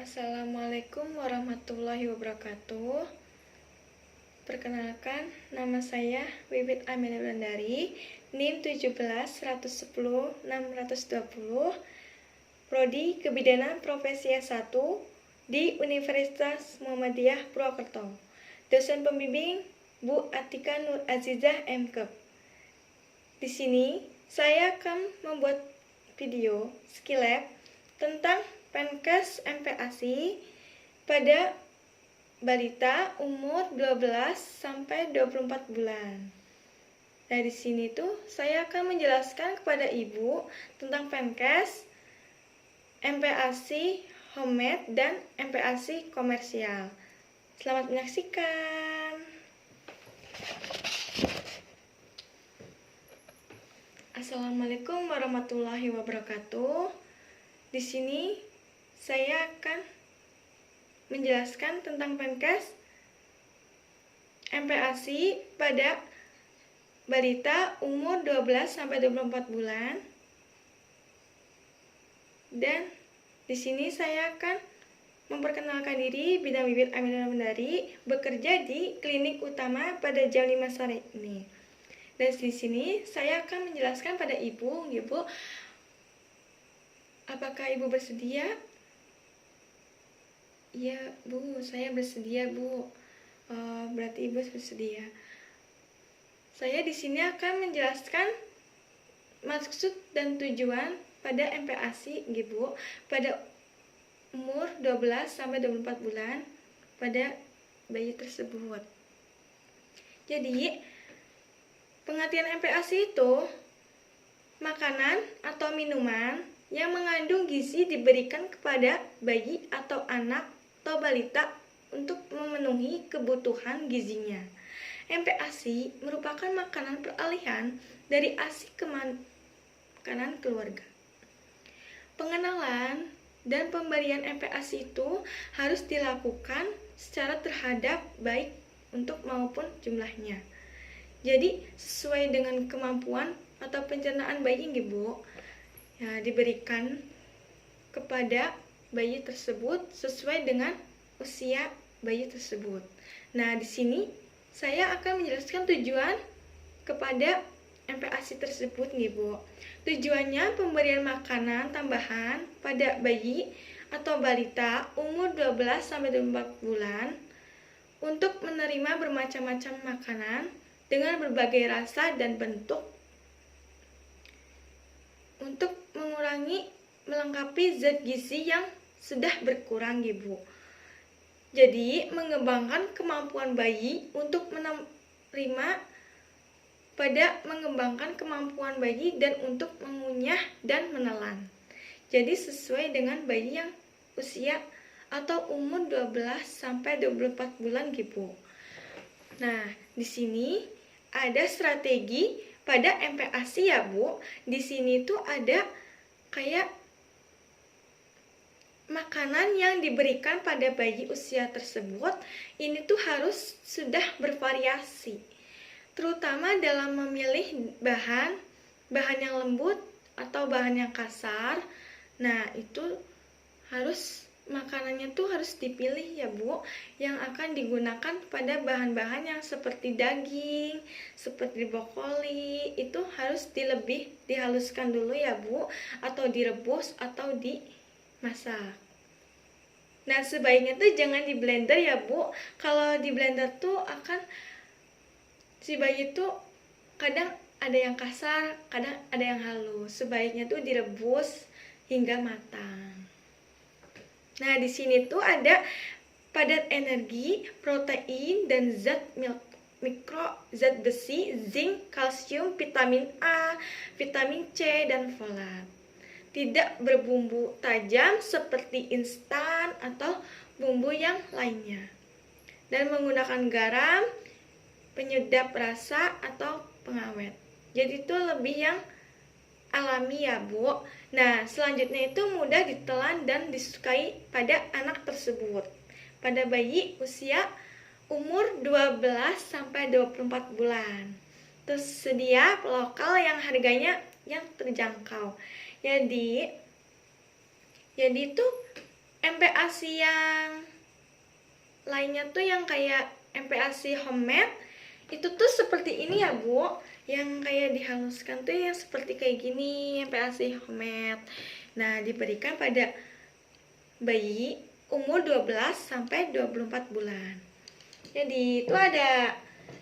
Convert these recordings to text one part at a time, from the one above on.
Assalamualaikum warahmatullahi wabarakatuh. Perkenalkan, nama saya Wiwit Amelia Wulandari, NIM 17110620, Prodi Kebidanan Profesi S1 di Universitas Muhammadiyah Purwokerto. Dosen pembimbing Bu Atika Nur Azizah M.Kep. Di sini saya akan membuat video skill lab tentang Penkes MPASI pada balita umur 12 sampai 24 bulan. Nah, di sini tuh saya akan menjelaskan kepada Ibu tentang Penkes, MPASI homemade dan MPASI komersial. Selamat menyaksikan. Assalamualaikum warahmatullahi wabarakatuh. Di sini saya akan menjelaskan tentang Penkes MPASI pada balita umur 12 sampai 24 bulan. Dan di sini saya akan memperkenalkan diri, Bidan Wiwit Amelia Wulandari, bekerja di klinik utama pada jam 5 sore ini. Dan di sini saya akan menjelaskan pada Ibu, apakah Ibu bersedia? Iya, Bu, saya bersedia, Bu. Berarti Ibu bersedia. Saya di sini akan menjelaskan maksud dan tujuan pada MPASI, Bu, pada umur 12 sampai 24 bulan pada bayi tersebut. Jadi, pengertian MPASI itu makanan atau minuman yang mengandung gizi diberikan kepada bayi atau anak atau balita untuk memenuhi kebutuhan gizinya. MPASI merupakan makanan peralihan dari ASI ke makanan keluarga. Pengenalan dan pemberian MPASI itu harus dilakukan secara terhadap baik untuk maupun jumlahnya. Jadi sesuai dengan kemampuan atau pencernaan bayi, Bu, ya, diberikan kepada bayi tersebut sesuai dengan usia bayi tersebut. Nah, di sini saya akan menjelaskan tujuan kepada MPASI tersebut, Bu. Tujuannya pemberian makanan tambahan pada bayi atau balita umur 12 sampai 24 bulan untuk menerima bermacam-macam makanan dengan berbagai rasa dan bentuk untuk melengkapi zat gizi yang sudah berkurang, Bu. Jadi, mengembangkan kemampuan bayi untuk mengembangkan kemampuan bayi dan untuk mengunyah dan menelan. Jadi, sesuai dengan bayi yang usia atau umur 12 sampai 24 bulan, Bu. Nah, di sini ada strategi pada MPASI, ya, Bu. Di sini tuh ada kayak makanan yang diberikan pada bayi usia tersebut ini tuh harus sudah bervariasi, terutama dalam memilih bahan yang lembut atau bahan yang kasar. Nah, itu makanannya tuh harus dipilih, ya, Bu, yang akan digunakan pada bahan-bahan yang seperti daging, seperti brokoli, itu harus dihaluskan dulu, ya, Bu, atau direbus atau dimasak. Nah, sebaiknya tuh jangan di blender, ya, Bu. Kalau di blender tuh si bayi tuh kadang ada yang kasar, kadang ada yang halus. Sebaiknya tuh direbus hingga matang. Nah, di sini tuh ada padat energi, protein, dan zat mikro, zat besi, zinc, kalsium, vitamin A, vitamin C, dan folat. Tidak berbumbu tajam seperti instan atau bumbu yang lainnya. Dan menggunakan garam, penyedap rasa, atau pengawet. Jadi itu lebih yang alami, ya, Bu. Nah, selanjutnya itu mudah ditelan dan disukai pada anak tersebut. Pada bayi usia umur 12 sampai 24 bulan. Tersedia lokal yang harganya yang terjangkau. Jadi itu MPASI yang lainnya tuh yang kayak MPASI homemade itu tuh seperti ini ya Bu, yang kayak dihaluskan tuh yang seperti kayak gini, MPASI homemade. Nah, diberikan pada bayi umur 12 sampai 24 bulan. Jadi itu ada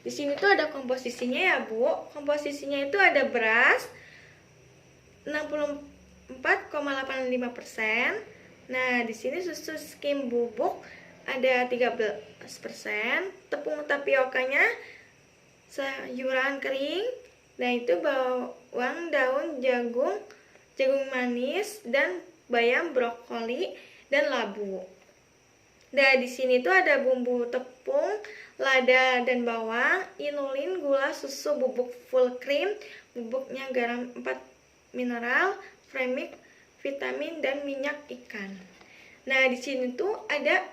di sini tuh ada komposisinya ya Bu. Komposisinya itu ada beras 64,85%. Nah, di sini susu skim bubuk ada 13%, tepung tapiokanya, sayuran kering, nah itu bawang, daun, jagung manis, dan bayam, brokoli, dan labu. Nah, di sini tuh ada bumbu tepung, lada dan bawang, inulin, gula, susu bubuk full cream, bubuknya garam 4 mineral, premix, vitamin, dan minyak ikan. Nah, di sini tuh ada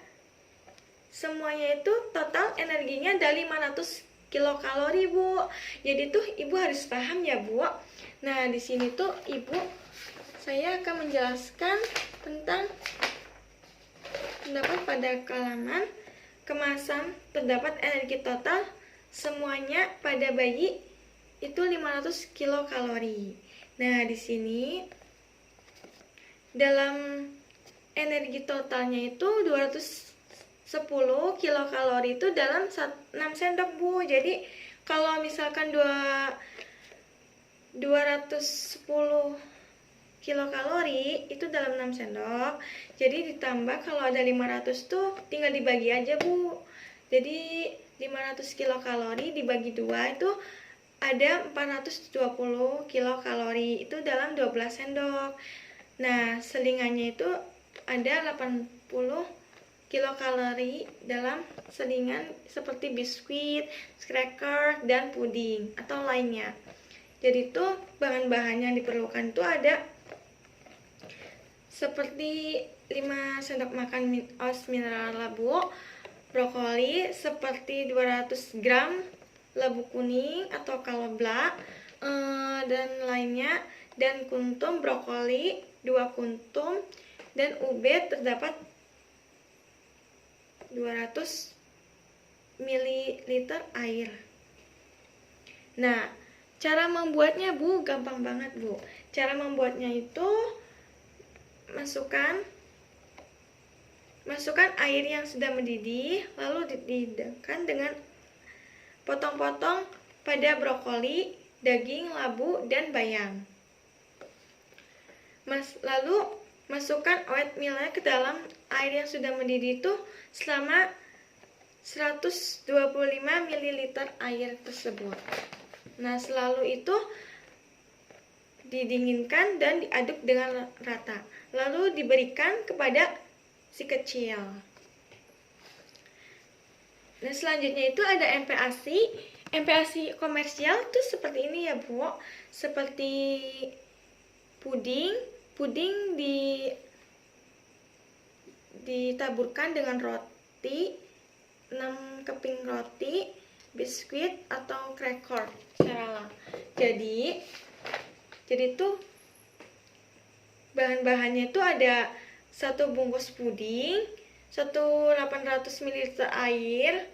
semuanya itu total energinya ada 500 kilokalori, Bu. Jadi tuh Ibu harus paham ya, Bu. Nah, di sini tuh saya akan menjelaskan tentang terdapat pada halaman kemasan terdapat energi total semuanya pada bayi itu 500 kilokalori. Nah, di sini dalam energi totalnya itu 210 kilokalori itu dalam 6 sendok, Bu. Jadi kalau misalkan 210 kilokalori itu dalam 6 sendok. Jadi ditambah kalau ada 500 tuh tinggal dibagi aja, Bu. Jadi 500 kilokalori dibagi 2 itu ada 420 kilokalori itu dalam 12 sendok. Nah, selingannya itu ada 80 kilokalori dalam selingan seperti biskuit, cracker, dan puding atau lainnya. Jadi itu bahan-bahan yang diperlukan itu ada seperti 5 sendok makan os mineral labu, brokoli seperti 200 gram labu kuning atau kalobla dan lainnya, dan kuntum brokoli 2 kuntum, dan ube terdapat 200 ml air. Nah, cara membuatnya, Bu, gampang banget, Bu. Cara membuatnya itu masukkan air yang sudah mendidih, lalu dididihkan dengan potong-potong pada brokoli, daging, labu, dan bayam. Lalu masukkan oatmeal ke dalam air yang sudah mendidih itu selama 125 ml air tersebut. Nah, selalu itu didinginkan dan diaduk dengan rata. Lalu diberikan kepada si kecil. Nah, selanjutnya itu ada MPASI. MPASI komersial itu seperti ini ya, Bu. Seperti puding ditaburkan dengan roti, 6 keping roti, biskuit atau cracker, serala. Jadi itu bahan-bahannya itu ada 1 bungkus puding, 800 ml air,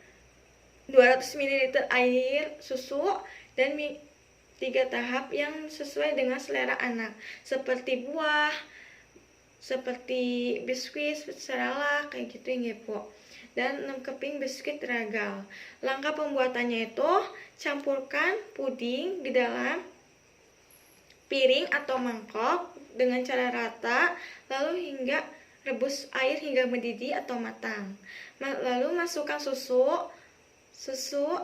200 ml air susu, dan 3 tahap yang sesuai dengan selera anak, seperti buah, seperti biskuit, serala, kayak gitu ya, Bu. Dan 6 keping biskuit ragal. Langkah pembuatannya itu campurkan puding di dalam piring atau mangkok dengan cara rata, lalu rebus air hingga mendidih atau matang. Lalu masukkan susu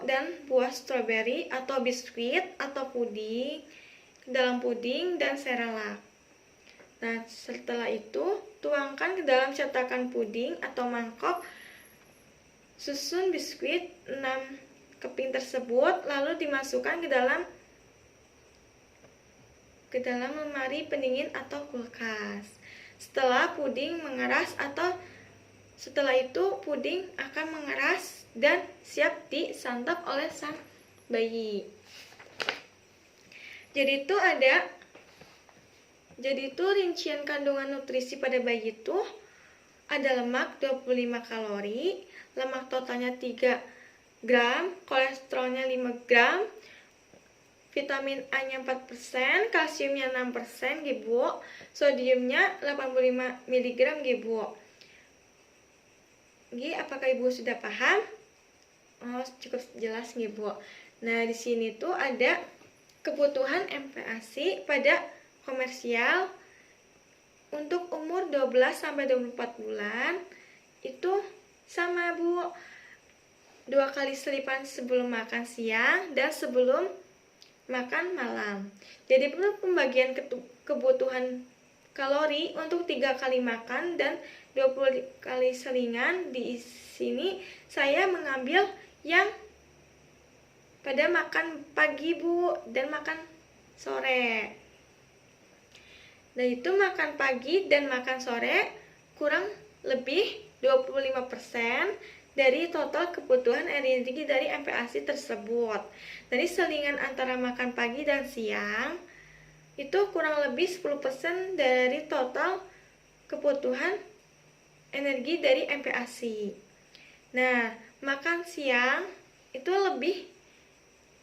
dan buah stroberi atau biskuit atau puding ke dalam puding dan serelak. Nah, setelah itu tuangkan ke dalam cetakan puding atau mangkok, susun biskuit 6 keping tersebut, lalu dimasukkan ke dalam lemari pendingin atau kulkas. Setelah itu puding akan mengeras dan siap disantap oleh sang bayi. Jadi itu rincian kandungan nutrisi pada bayi itu ada lemak 25 kalori, lemak totalnya 3 gram, kolesterolnya 5 gram, vitamin A-nya 4%, kalsiumnya 6% gitu, sodiumnya 85 mg gitu. Apakah Ibu sudah paham? Oh, cukup jelas gitu. Nah, di sini tuh ada kebutuhan MPASI pada komersial untuk umur 12 sampai 24 bulan itu sama, Bu. 2 kali selipan sebelum makan siang dan sebelum makan malam. Jadi perlu pembagian kebutuhan kalori untuk 3 kali makan dan 20 kali selingan. Di sini saya mengambil yang pada makan pagi, Bu, dan makan sore. Nah, itu makan pagi dan makan sore kurang lebih 25% dari total kebutuhan energi dari MPASI tersebut. Jadi selingan antara makan pagi dan siang itu kurang lebih 10% dari total kebutuhan energi dari MPASI. Nah, makan siang itu lebih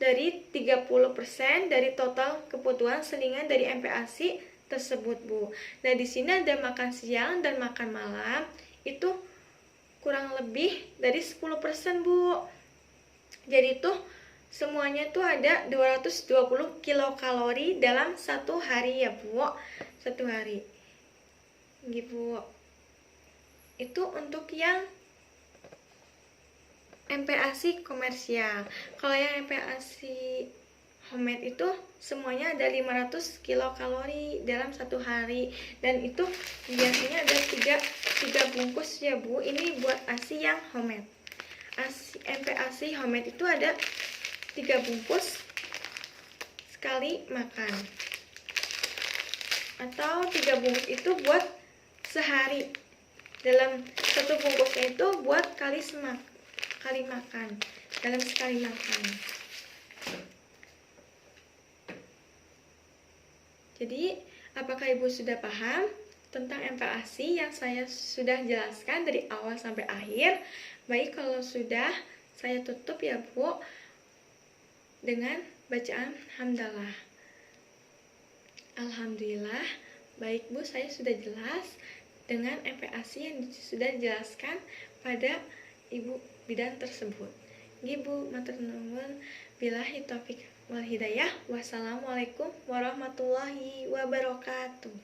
dari 30% dari total kebutuhan selingan dari MPASI tersebut, Bu. Nah, di sini ada makan siang dan makan malam itu kurang lebih dari 10%, Bu. Jadi tuh semuanya tuh ada 220 kilokalori dalam satu hari ya, Bu. Satu hari. Gitu. Itu untuk yang MPASI komersial. Kalau yang MPASI homemade itu semuanya ada 500 kilokalori dalam satu hari, dan itu biasanya ada 3 bungkus ya, Bu. Ini buat ASI yang homemade. MPASI homemade itu ada 3 bungkus sekali makan, atau 3 bungkus itu buat sehari. Dalam satu bungkusnya itu buat kali makan, dalam sekali makan. Jadi, apakah Ibu sudah paham tentang MPASI yang saya sudah jelaskan dari awal sampai akhir? Baik, kalau sudah, saya tutup ya, Bu, dengan bacaan hamdalah. Alhamdulillah, baik, Bu, saya sudah jelas dengan MPASI yang sudah dijelaskan pada Ibu bidan tersebut. Ibu, matur nuwun, billahi taufik wal hidayah. Wassalamualaikum warahmatullahi wabarakatuh.